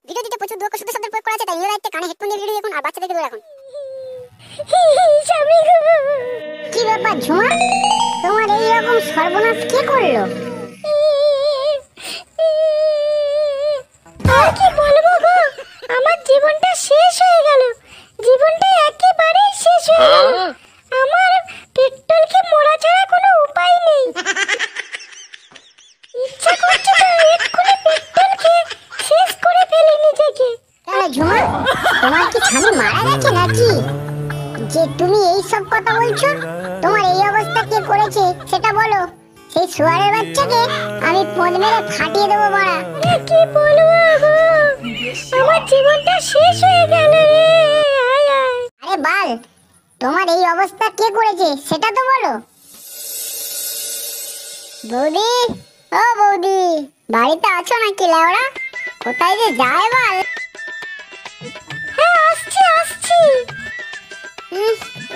ভিডিওটিতে প্রচুর দক্ষ শুদ্ধ শব্দের প্রয়োগ করা আছে, তাই নিজের দায়িত্বে কানে হেডফোন দিয়ে ভিডিও দেখুন আর বাচ্চাদেরকে দূরে রাখুন। কি ব্যাপার ঝুমা, তোমার এই রকম সর্বনাশ কে করলো? আর কি বলবো গো, আমার জীবনটা শেষ হয়ে গেল। জীবনটা একেবারে শেষ হয়ে গেল। আমার পেট্রোলকে মোড়া ছাড়া কোনো উপায় নেই। ইচ্ছা করছে তো এক্ষুনি পেট্রোলকে শেষ করে ফেলি নিজেকে। তাহলে ঝুমা, তোমার কি স্বামী মারা গেছে নাকি যে তুমি এই সব কথা বলছো? তোমার এই অবস্থা কে করেছে সেটা বলো। সেই শুয়ারের বাচ্চাকে আমি ফোন মেরে ফাটিয়ে দেবো মারা। কি বলবো গো, আমার জীবনটা শেষ হয়ে গেল রে। আয় আয়। আরে বাল, তোমার এই অবস্থা কে করেছে সেটা তো বলো। বৌদি, ও বৌদি, বাড়িতে আছো নাকি লেওড়া? কোথায় যে যায় বাল? হ্যাঁ আসছি আসছি।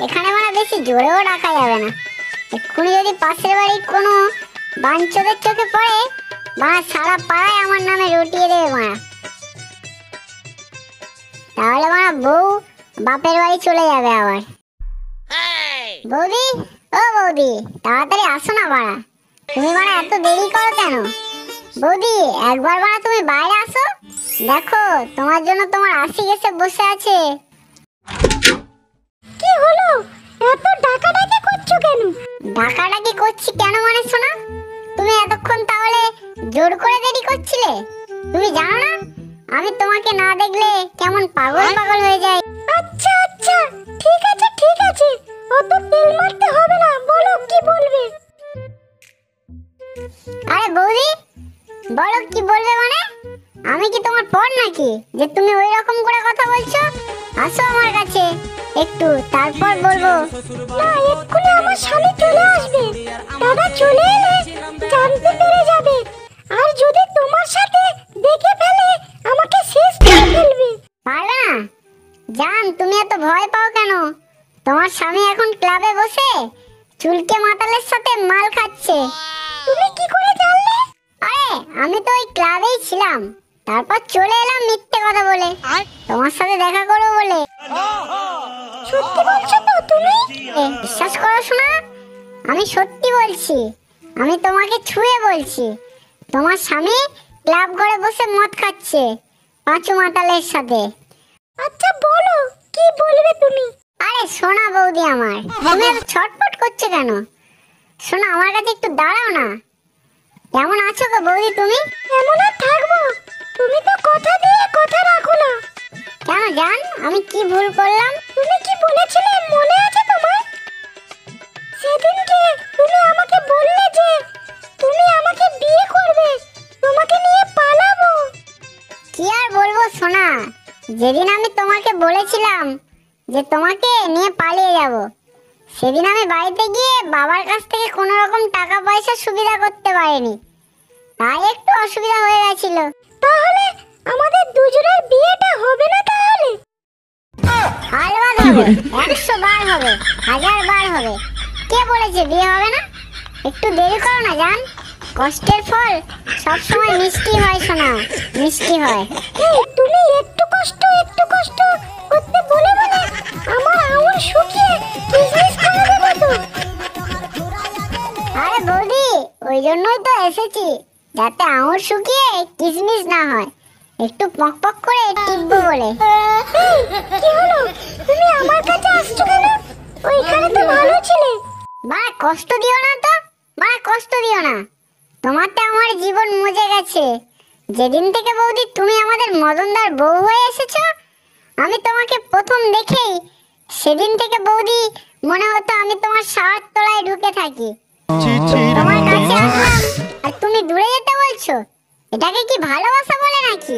এখানে মানে বেশি জোরেও রাখা যাবে না। এক্ষুনি যদি পাশের বাড়ির কোনো বাঞ্চদের চোখে পড়ে, মারা সারা পাড়ায় আমার নামে রটিয়ে দেবে মারা। তাহলে মারা বউ বাপের বাড়ি চলে যাবে আবার। বৌদি, ও বৌদি, তাড়াতাড়ি আসো না মারা। তুমি মারা এত দেরি করো কেন? বৌদি, একবার মারা তুমি বাইরে আসো, দেখো তোমার জন্য তোমার আশিক এসে বসে আছে। কি হলো, এত ডাকাডাকি করছো কেন? ডাকাডাকি করছি কেন মানে শোনা, তুমি এতক্ষণ তাহলে জোর করে দেরি করছিলে। তুমি জানো না আমি তোমাকে না দেখলে কেমন পাগল পাগল হয়ে যাই। আচ্ছা আচ্ছা, ঠিক আছে ঠিক আছে, অত তেল মারতে হবে না, বলো কি বলবে। আরে বৌদি, বলো কি বলবে মানে? আমি কি তোমার পর নাকি যে তুমি ওই রকম করে কথা বলছো? আসো আমার কাছে একটু, তারপর বলবো। না, এক্ষুনি আমার স্বামী চলে আসবে। দাদা চলে এলে জানতে পেরে যাবে, আর যদি তোমার সাথে দেখে ফেলে আমাকে শেষ করে ফেলবে। পারবে না? জান, তুমি এত ভয় পাও কেন? তোমার স্বামী এখন ক্লাবে বসে চুলকে মাতালের সাথে মাল খাচ্ছে। তুমি কি করে জানলে? আরে আমি তো ওই ক্লাবেই ছিলাম, তারপর চলে এলাম মিথ্যে কথা বলে তোমার সাথে দেখা করবো বলে। সত্যি বলছো তো তুমি? বিশ্বাস করো শোনা, আমি সত্যি বলছি। আমি তোমাকে ছুঁয়ে বলছি, তোমার স্বামী ক্লাব ঘরে বসে মদ খাচ্ছে পাঁচু মাতালের সাথে। আচ্ছা বলো কি বলবে তুমি। আরে সোনা বৌদি আমার, তুমি এত ছটফট করছো কেন? শোনা, আমার কাছে একটু দাঁড়াও না। কেমন আছো গো বৌদি তুমি? এমন আর থাকবো, তুমি তো কথা দিয়ে কথা রাখো না। কেন জান, আমি কি ভুল করলাম? তুমি কি বলেছিলে মনে আছে তোমার? সেদিনকে তুমি আমাকে বললে যে তুমি আমাকে বিয়ে করবে, তোমাকে নিয়ে পালাবো। কি আর বলবো সোনা, যেদিন আমি তোমাকে বলেছিলাম যে তোমাকে নিয়ে পালিয়ে যাব, সেদিন আমি বাড়িতে গিয়ে বাবার কাছ থেকে কোনো রকম টাকা পয়সা সুবিধা করতে পারিনি, তাই একটু অসুবিধা হয়ে গেছিল। তাহলে আমাদের দুজনের বিয়েটা হবে না তাহলে? আলবাদ হবে, 100 বার হবে, 1000 বার হবে। কে বলেছে বিয়ে হবে না? একটু দেরি করো না জান, কষ্টের ফল সবসময় মিষ্টি হয় সোনা, মিষ্টি হয়। এই তুমি একটু কষ্ট করতে বলে বলে আমার আঙুল শুকিয়ে কিসমিস করে দেবে তো। আরে বৌদি, ওই জন্যই তো এসেছি, যাতে আঙুর শুকিয়ে কিসমিস না হয়, একটু পক পক করে টিপবো বলে। কি হলো, তুমি আমার কাছে আসছো কেন? ওইখানে তো ভালো ছিলে। মা কষ্ট দিও না তো, মা কষ্ট দিও না। তোমারটা আমার জীবন মজে গেছে। যেদিন থেকে বৌদি তুমি আমাদের মদনদার বউ হয়ে এসেছো, আমি তোমাকে প্রথম দেখেই সেদিন থেকে বৌদি মনে হতো আমি তোমার শাওয়ার তলায় ঢুকে থাকি। তোমার কাছে আসলাম আর তুমি দূরে যেতে বলছো, এটাকে কি ভালোবাসা বলে নাকি?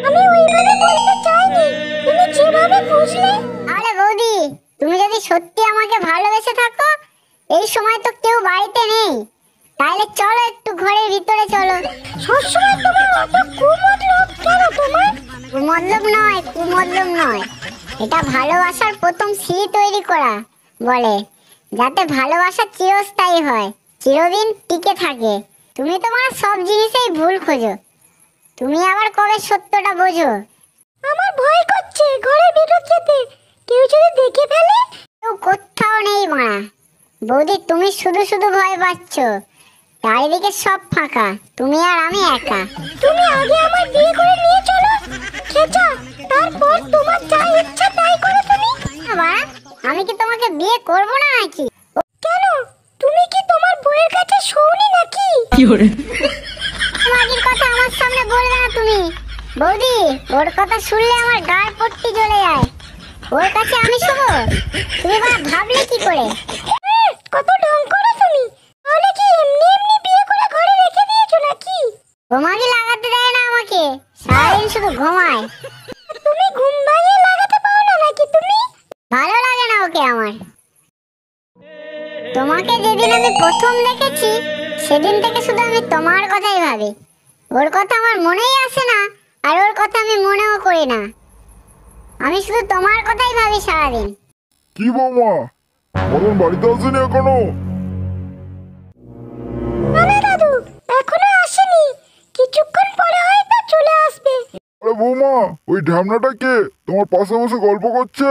আমি ওইভাবে বলতে চাইনি, তুমি যেভাবে বুঝলে। আরে বৌদি, তুমি যদি সত্যি আমাকে ভালোবেসে থাকো, এই সময় তো কেউ বাড়িতে নেই, তাহলে চলো একটু ঘরের ভিতরে চলো। সবসময় তোমার অত কুমতলব কেন তোমার? কুমতলব নয়, কুমতলব নয়, এটা ভালোবাসার প্রথম সিঁড়ি তৈরি করা বলে, যাতে ভালোবাসা চিরস্থায়ী হয়, চিরদিন টিকে থাকে। তুমি তোমার সব জিনিসেই ভুল খোঁজো, তুমি আবার কবে সত্যটা বোঝো? আমার ভয় করছে ঘরের ভিতর যেতে, কেউ যদি দেখে ফেলে। কেউ কোথাও নেই মারা। বৌদি তুমি শুধু শুধু ভয় পাচ্ছ, চারিদিকে সব ফাঁকা, তুমি আর আমি একা। তুমি আগে আমার বিয়ে করে নিয়ে চলো খেচা, তারপর তোমার যা ইচ্ছা তাই করো তুমি। বাবা, আমি কি তোমাকে বিয়ে করব না নাকি? কেন, তুমি কি তোমার বউয়ের কাছে শোনি নাকি? মাগির কথা আমার সামনে বলবে না তুমি। বৌদি, ওর কথা শুনলে আমার গায়ে পট্টি জ্বলে যায়। ওর কাছে আমি শোবো? তুমি বাবা ভাবলে কি করে? কত ঢং করো তুমি। তাহলে কি এমনি এমনি বিয়ে করে ঘরে রেখে দিয়েছো নাকি? ঘুমাগি লাগাতে দেয় না আমাকে, সারাদিন শুধু ঘুমায়। তুমি ঘুম ভাঙিয়ে লাগাতে পারো না নাকি তুমি? ভালো লাগে না ওকে আমার। তোমাকে যেদিন আমি প্রথম দেখেছি সেদিন থেকে শুধু আমি তোমার কথাই ভাবি। ওর কথা আমার মনেই আসে না, আর ওর কথা আমি মনেও করি না। আমি শুধু তোমার কথাই ভাবি সারাদিন। কি বৌমা, মদন বাড়িতে আসেনি এখনো? না না দাদু, এখনো আসেনি, কিছুক্ষণ পরে হয়তো চলে আসবে। আরে বৌমা, ওই ঢ্যামনাটা কে তোমার পাশে বসে গল্প করছে?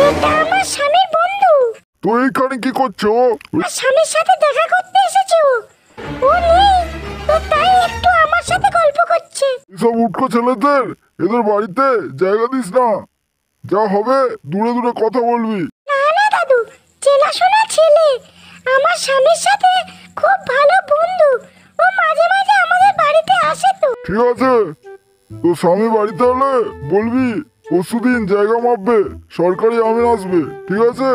এটা আমার স্বামীর বন্ধু। তো এইখানে কি করছো? আর স্বামীর সাথে দেখা করতে এসেছে ও। ও নেই তো তাই একটু আমার সাথে গল্প করছে। এসব উটকো ছেলেদের এদের বাড়িতে জায়গা দিস না। যা হবে দূরে দূরে কথা বলবি। না না দাদু, চেনাশোনা ছেলে, আমার স্বামীর সাথে খুব ভালো বন্ধু। ও মাঝে মাঝে আমাদের বাড়িতে আসে তো। ঠিক আছে, তো স্বামী বাড়িতে হলে বলবি পরশুদিন জায়গা মাপবে, সরকারি আমিন আসবে, ঠিক আছে?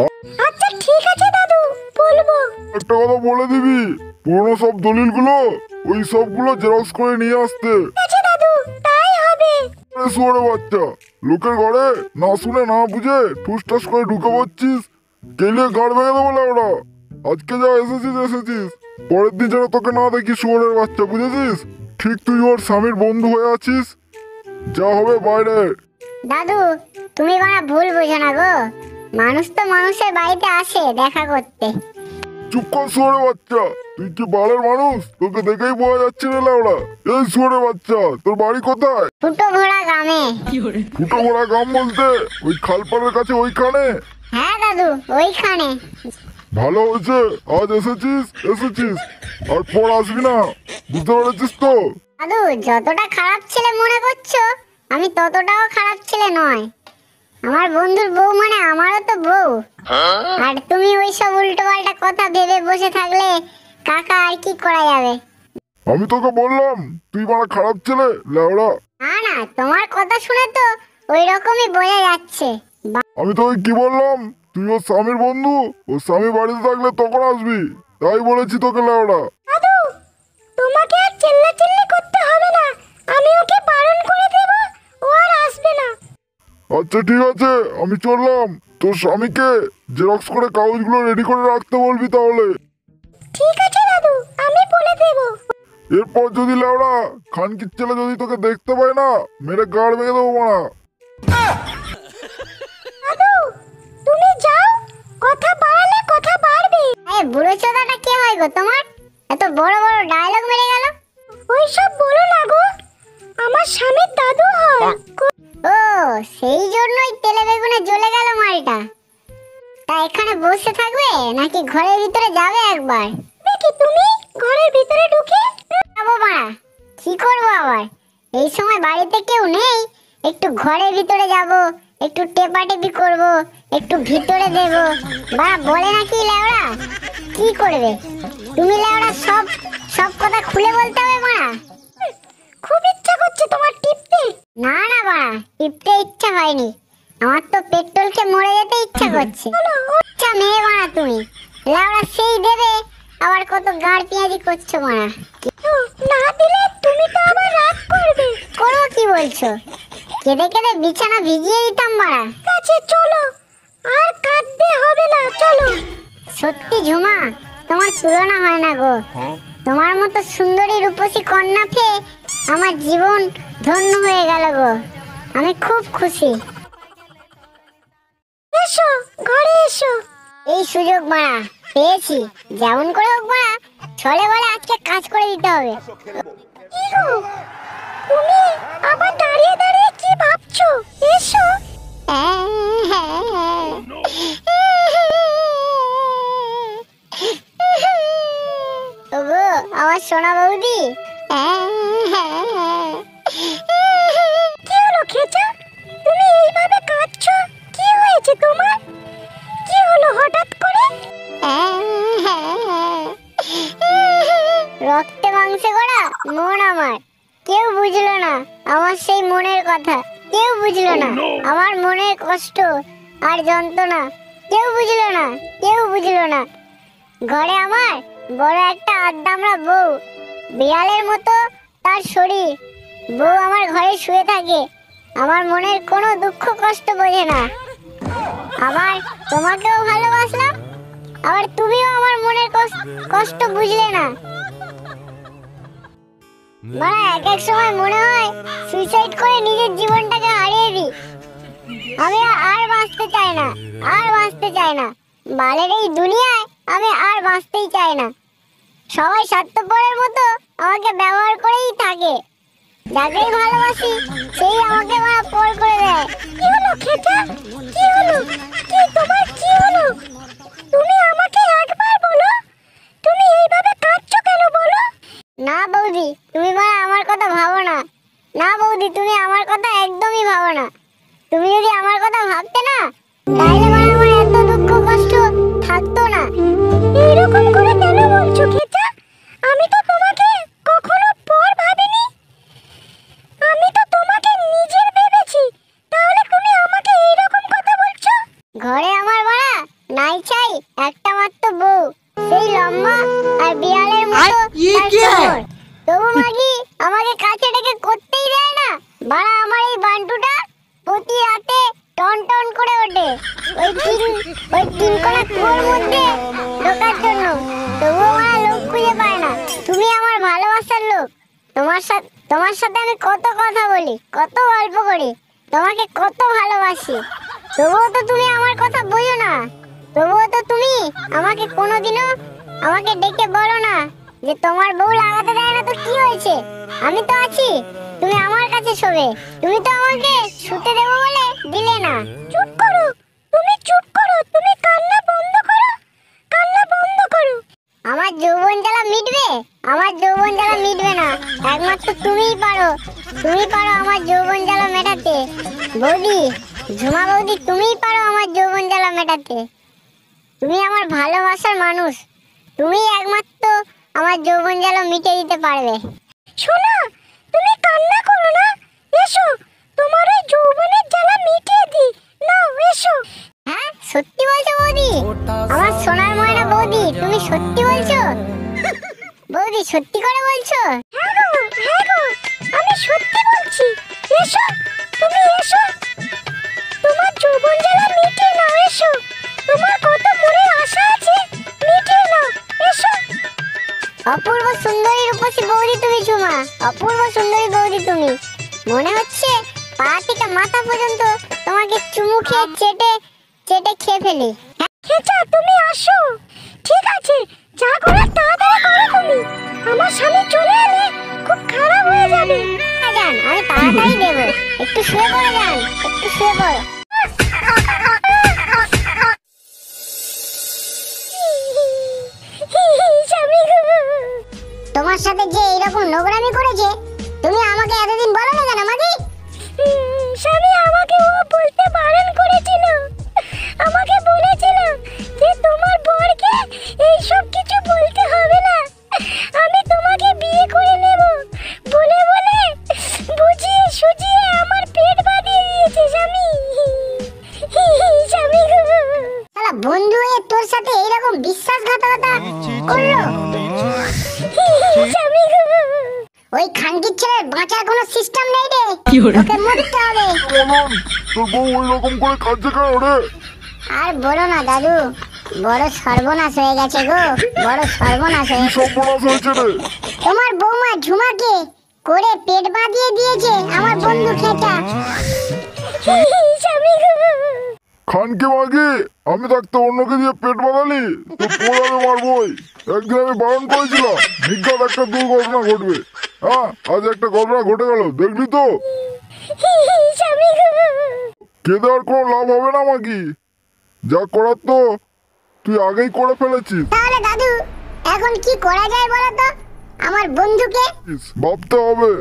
আর আচ্ছা ঠিক আছে দাদু, বলবো। একটা কথা বলে দিবি, পুরোনো সব দলিলগুলো ওই সবগুলো জেরক্স করে নিয়ে আসতে। ঠিক আছে দাদু, তাই হবে। আরে শুয়োরে বাচ্চা, লোকের ঘরে না শুনে না বুঝে ঠুসঠাস করে ঢুকে পড়ছিস, গেলে গাড় ভেঙে দেবো ওরা। আজকে যা এসেছিস এসেছিস, পরের দিন যেন তোকে না দেখি শুয়োরের বাচ্চা, বুঝেছিস? ঠিক তুই ওর স্বামীর বন্ধু হয়ে আছিস, যা হবে বাইরে। দাদু, তুমি বাড়া ভুল বোঝো না গো। মানুষ তো মানুষের বাড়িতে আসে দেখা করতে। চুপ কর শুয়োরে বাচ্চা, তুই কি বালের মানুষ? তোকে দেখেই বোঝা যাচ্ছে রে লাউড়া। এই শুয়োরে বাচ্চা, তোর বাড়ি কোথায়? ফুটো ভোড়া গ্রামে। ফুটো মোড়া গ্রাম বলতে ওই খালপাড়ের কাছে ওইখানে? হ্যাঁ দাদু, ওইখানে। ভালো হয়েছে আজ এসেছিস, আর পর আসবি না, বুঝতে পেরেছিস তো? দাদু, যতটা খারাপ ছেলে মনে করছো আমি ততটাও খারাপ ছেলে নয়। আমার বন্ধুর বউ মানে আমারও তো বউ। আর তুমি ওইসব উল্টো পাল্টা কথা ভেবে বসে থাকলে কাকা আর কি করা যাবে? আমি তোকে বললাম তুই বড় খারাপ ছেলে লেওড়া। না না, তোমার কথা শুনে তো ওই রকমই বোঝা যাচ্ছে। আমি তোকে কি বললাম? তুই ওর স্বামীর বন্ধু, ওর স্বামী বাড়িতে থাকলে তখন আসবি, তাই বলেছি তোকে লেওড়া। দাদু, তোমাকে আর চিল্লাচিল্লি করতে হবে না, আমি ওকে বারণ করে দেব, ও আর আসবে না। আচ্ছা ঠিক আছে, আমি চললাম। তোর স্বামীকে জেরক্স করে কাগজগুলো রেডি করে রাখতে বলবি তাহলে। ঠিক আছে দাদু, আমি বলে দেব। এরপর যদি লেওড়া খানকির ছেলে যদি তোকে দেখতে পায় না, মেরে গাড় ভেঙে দেবো মারা। দাদু, তুমি যাও, কথা বাড়ালে কথা বাড়বে। এই বুড়ো চোদাটা কে হয় গো তোমার? এত বড় বড় ডায়লগ মেরে গেল। ওইসব বলো না গো, আমার স্বামীর দাদু হয়। ও, সেই জন্যই তেলে বেগুনে জ্বলে গেল মালটা। তা এখানে বসে থাকবে নাকি ঘরের ভিতরে যাবে একবার? দেখি তুমি ঘরের ভিতরে ঢুকে। যাবো মারা, কি করবো আবার? এই সময় বাড়িতে কেউ নেই, একটু ঘরের ভিতরে যাব, একটু টেপাটেপি করব, একটু ভিতরে দেব। বাড়া বলে নাকি লেওড়া? কি করবে তুমি লেওড়া? সব সব কথা খুলে বলতে হবে মারা। খুব ইচ্ছা করছে তোমার টিপতে। না না বাড়া, টিপতে ইচ্ছা হয়নি, আমার তো পেট্রোলকে মরে যেতে ইচ্ছা করছে। আচ্ছা মেয়ে মারা তুমি, লেওড়া সেই দেবে, আবার কত গাড় পেঁয়াজি করছো মারা। না দিলে তুমি তো আবার রাগ করবে। করবো কি বলছো? কেঁদে কেঁদে বিছানা ভিজিয়ে দিতাম মারা। ঠিক আছে চলো, আর কাঁদতে হবে না, চলো। সত্যি ঝুমা, তোমার তুলনা হয় না গো। তোমার মতো সুন্দরী রূপসী কন্যা পেয়ে আমার জীবন ধন্য হয়ে গেল গো। আমি খুব খুশি। এসো ঘরে এসো। এই সুযোগ মারা পেয়েছি, যেমন করে হোক মারা ছলে বলে আজকে কাজ করে দিতে হবে। কি গো, তুমি আবার দাঁড়িয়ে দাঁড়িয়ে কি ভাবছো? এসো। ওগো আমার সোনা বৌদি। কি হলো খেচা? তুমি এইভাবে কাঁদছো, কি হয়েছে তোমার? কি হলো হঠাৎ করে? রক্তে মাংসে গড়া মন আমার, কেউ বুঝলো না আমার সেই মনের কথা, কেউ বুঝলো না আমার মনের কষ্ট আর যন্ত্রণা, কেউ বুঝলো না, কেউ বুঝলো না। ঘরে আমার বড় একটা আদ্দামরা বউ, বিড়ালের মতো তার শরীর। বউ আমার ঘরে শুয়ে থাকে, আমার মনের কোনো দুঃখ কষ্ট বোঝে না। আবার তোমাকেও ভালোবাসলাম, আবার তুমিও আমার মনের কষ্ট বুঝলে না। মানে এক এক সময় মনে হয় সুইসাইড করে নিজের জীবনটাকে হারিয়ে দিই। আমি আর বাঁচতে চাই না, আর বাঁচতে চাই না। বালের এই দুনিয়ায় আমি আর বাঁচতেই চাই না। সবাই স্বার্থপরের মতো আমাকে ব্যবহার করেই থাকে। যাকেই ভালোবাসি সেই আমাকে পর করে দেয়। কি হলো খেচা? কি হলো? কি তোমার কি হলো? তুমি আমাকে একবার বলো, তুমি এইভাবে কাঁদছো কেন বলো? না বৌদি, তুমি আমার কথা ভাবো না। না বৌদি, তুমি আমার কথা একদমই ভাবো না। তুমি যদি আমার কথা ভাবতে না, তাহলে আমার এত দুঃখ কষ্ট থাকতো না। এইরকম করে কেন বলছো খেচা? আমি তো তোমাকে কখনো পর ভাবিনি, আমি তো তোমাকে নিজের ভেবেছি। তাহলে তুমি আমাকে এইরকম কথা বলছো? ঘরে আমার নাই চাই একটা মাত্র বউ, সেই লম্বা আর বিড়ালের মতো তার কোমর। তবু মাগি আমাকে কাছে ডেকে করতেই দেয় না। আমার এই বান্টুটা প্রতি রাতে টন টন করে ওঠে ওই তিন কোণা কুয়োর মধ্যে ঢোকার জন্য। তবুও লোক খুঁজে পায় না। তুমি আমার ভালোবাসার লোক, তোমার সাথে আমি কত কথা বলি, কত গল্প করি, তোমাকে কত ভালোবাসি। তবুও তো তুমি আমার কথা বোঝো না। তবুও তো তুমি আমাকে কোনোদিনও আমাকে ডেকে বলো না যে তোমার বউ লাগাতে দেয় না তো কি হয়েছে, আমি তো আছি, তুমি আমার কাছে শোবে। তুমি তো আমাকে শুতে দেবো বলে দিলে না। চুপ করো, তুমি চুপ করো, তুমি কান্না বন্ধ করো, কান্না বন্ধ করো। আমার যৌবন জ্বালা মিটবে? আমার যৌবন জ্বালা মিটবে না। একমাত্র তুমিই পারো, তুমি পারো আমার যৌবন জ্বালা মেটাতে। বৌদি, ঝুমা বৌদি, তুমিই পারো আমার যৌবন জ্বালা মেটাতে। তুমি আমার ভালোবাসার মানুষ, তুমি একমাত্র আমার যৌবন জ্বালা মিটে দিতে পারবে। শোনা, তুমি কান্না করো না, এসো তোমার ওই যৌবনের জ্বালা মিটিয়ে দিই। নাও এসো। হ্যাঁ, সত্যি বলছো বৌদি? আমার সোনার ময়না বৌদি, তুমি সত্যি বলছো? বৌদি, সত্যি করে বলছো? হ্যাঁ গো, হ্যাঁ গো, আমি সত্যি বলছি। এসো, তুমি এসো, তোমার যৌবন জ্বালা মিটিয়ে নাও। এসো, তোমার কত মনে আশা আছে, মিটিয়ে নাও। এসো। অপূর্ব সুন্দরী রূপসী বৌদি তুমি ঝুমা, অপূর্ব সুন্দরী বৌদি তুমি। মনে হচ্ছে পা থেকে মাথা পর্যন্ত তোমাকে চুমু খেয়ে চেটে চেটে খেয়ে ফেলি। খেচা, তুমি আসো। ঠিক আছে, যা করার তাড়াতাড়ি করো তুমি। আমার স্বামী চলে এলে খুব খারাপ হয়ে যাবে। যান, আমি তাড়াতাড়ি দেবো। একটু শুয়ে পড়ো যান, একটু শুয়ে পড়ো। স্বামী গো, তোমার সাথে যে এইরকম নোংরামি করেছে, তুমি আমাকে এতদিন বলো না কেন মাগি? স্বামী আমাকে ও বলতে বারণ করেছিল। আমাকে বলেছিল যে তোমার বরকে এই সব কিছু বলতে হবে না, আমি তোমাকে বিয়ে করে নেব বলে বলে বুঝিয়ে সুজিয়ে আমার পেট বাঁধিয়ে দিয়েছে স্বামী। স্বামী গো, শালা বন্ধু হয়ে তোর সাথে এইরকম বিশ্বাসঘাতকতা করলো? স্বামী গো, ওই খানকির ছেলের বাঁচার কোনো সিস্টেম নেই রে, ওকে মরতে হবে। কেমন তোর বউ ওই রকম করে কাঁদছে কেন রে? আর বলো না দাদু, বড় সর্বনাশ হয়ে গেছে গো, বড় সর্বনাশ কি হয়ে। সর্বনাশ হয়েছে রে? তোমার বৌমা ঝুমাকে করে পেট বাঁধিয়ে দিয়েছে আমার বন্ধু খেচা। স্বামী গো, খানকে মাগি, আমি থাকতে অন্যকে দিয়ে পেট বাঁধালি, তো পোড়াবে মারবই। একদিন আমি বারণ করেছিলাম নিজ্ঞাত একটা দুর্ঘটনা ঘটবে। হ্যাঁ, আজ একটা ঘটনা ঘটে গেল, দেখলি তো? স্বামী গো, কেঁদে আর কোনো লাভ হবে না মাগি, যা করার তো তুই আগেই করে ফেলেছিস। তাহলে দাদু এখন কি করা যায় বলো তো আমার বন্ধুকে? ভাবতে হবে।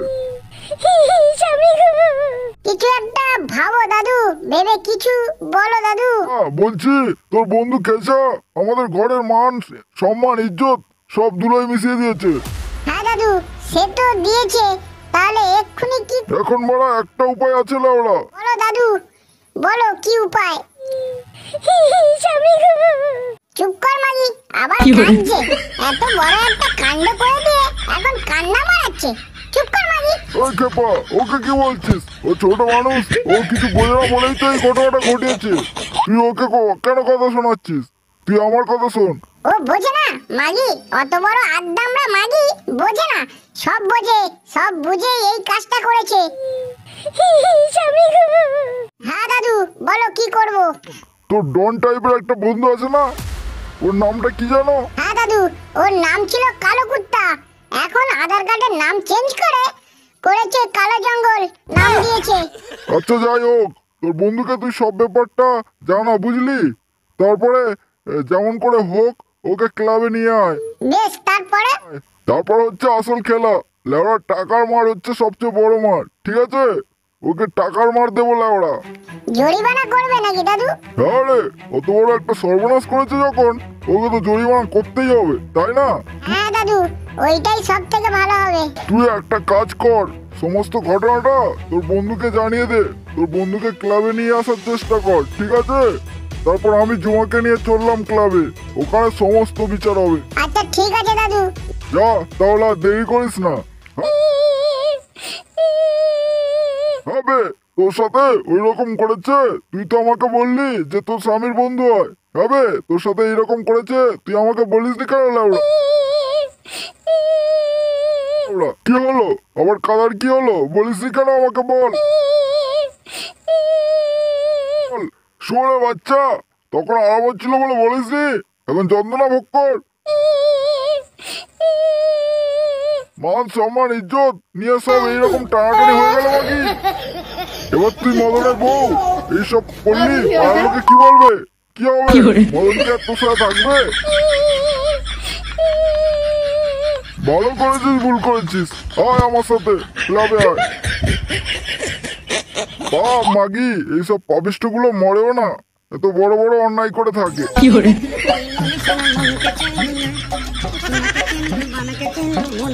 স্বামী গো, কিছু একটা ভাবো দাদু, ভেবে কিছু বলো দাদু। বলছি তোর বন্ধু কেশা আমাদের ঘরের মান সম্মান ইজ্জত সব ধুলোয় মিশিয়ে দিয়েছে। হ্যাঁ দাদু, সে তো দিয়েছে, তাহলে এক্ষুনি কি এখন বড় একটা উপায় আছে লাউড়া। বলো দাদু, বলো কি উপায়? স্বামী গো, চুপ কর মাগি, আবার কাঁদছে। এত বড় একটা কাণ্ড করে দিয়ে এখন কান্না মারাচ্ছে। চুপ কর মাগি। ওই খেপা, ওকে কি বলছিস? ও ছোট মানুষ, ও কিছু বোঝে না বলেই তো এই ঘটনাটা ঘটিয়েছে। তুই ওকে কেন কথা শোনাচ্ছিস? তুই আমার কথা শোন। ও বোঝে না মাগি, অত বড় আদ্দামরা মাগি বোঝে না। সব বোঝে, সব বুঝে এই কাজটা করেছে। স্বামী গো, হ্যাঁ দাদু, বলো কি করব? তোর ডন টাইপের একটা বন্ধু আছে না, ওর নামটা কি জানো? হ্যাঁ দাদু, ওর নাম ছিল কালো কুত্তা, এখন আধার কার্ডের নাম চেঞ্জ করে করেছে কালো জঙ্গল নাম দিয়েছে। আচ্ছা যাই হোক, তোর বন্ধুকে তুই সব ব্যাপারটা জানা, বুঝলি? তারপরে যেমন করে হোক ওকে ক্লাবে নিয়ে আয়। বেশ, তারপরে? তারপর হচ্ছে আসল খেলা। লেওড়া টাকার মার হচ্ছে সবচেয়ে বড় মার, ঠিক আছে? ওকে টাকার মার দেবো লেওড়া। জরিমানা করবে নাকি দাদু? হ্যাঁ রে, অত বড় একটা সর্বনাশ করেছে যখন, ওকে তো জরিমানা করতেই হবে, তাই না? হ্যাঁ দাদু, ওইটাই সব থেকে ভালো হবে। তুই একটা কাজ কর, সমস্ত ঘটনাটা তোর বন্ধুকে জানিয়ে দে, তোর বন্ধুকে ক্লাবে নিয়ে আসার চেষ্টা কর, ঠিক আছে? তারপর আমি জুমাকে নিয়ে চললাম ক্লাবে, ওখানে সমস্ত বিচার হবে। আচ্ছা ঠিক আছে দাদু। যা, তাহলে আর দেরি করিস না। হবে, তোর সাথে ওই রকম করেছে? তুই তো আমাকে বললি যে তোর স্বামীর বন্ধু হয়। হবে, তোর সাথে এইরকম করেছে, তুই আমাকে বলিস নি কেন লাউড়া? লাউড়া, কি হলো? আবার কাদার কি হলো? বলিস নি কেন আমাকে? বল। বল, শুয়োরে বাচ্চা, তখন আরাম হচ্ছিল বলে বলিস নি, এখন যন্ত্রণা ভোগ কর। মান সম্মান ইজ্জত নিয়ে সব এইরকম টানাটানি হয়ে গেল নাকি? এবার তুই মদনের বউ এইসব করলি, আর লোকে কি বলবে? কি হবে? মদন কি আর তোর সাথে থাকবে? ভালো করেছিস, ভুল করেছিস, আয় আমার সাথে ক্লাবে আয়। বাপ মাগি, এইসব পাপিষ্ট গুলো মরেও না, এত বড় বড় অন্যায় করে থাকে। মন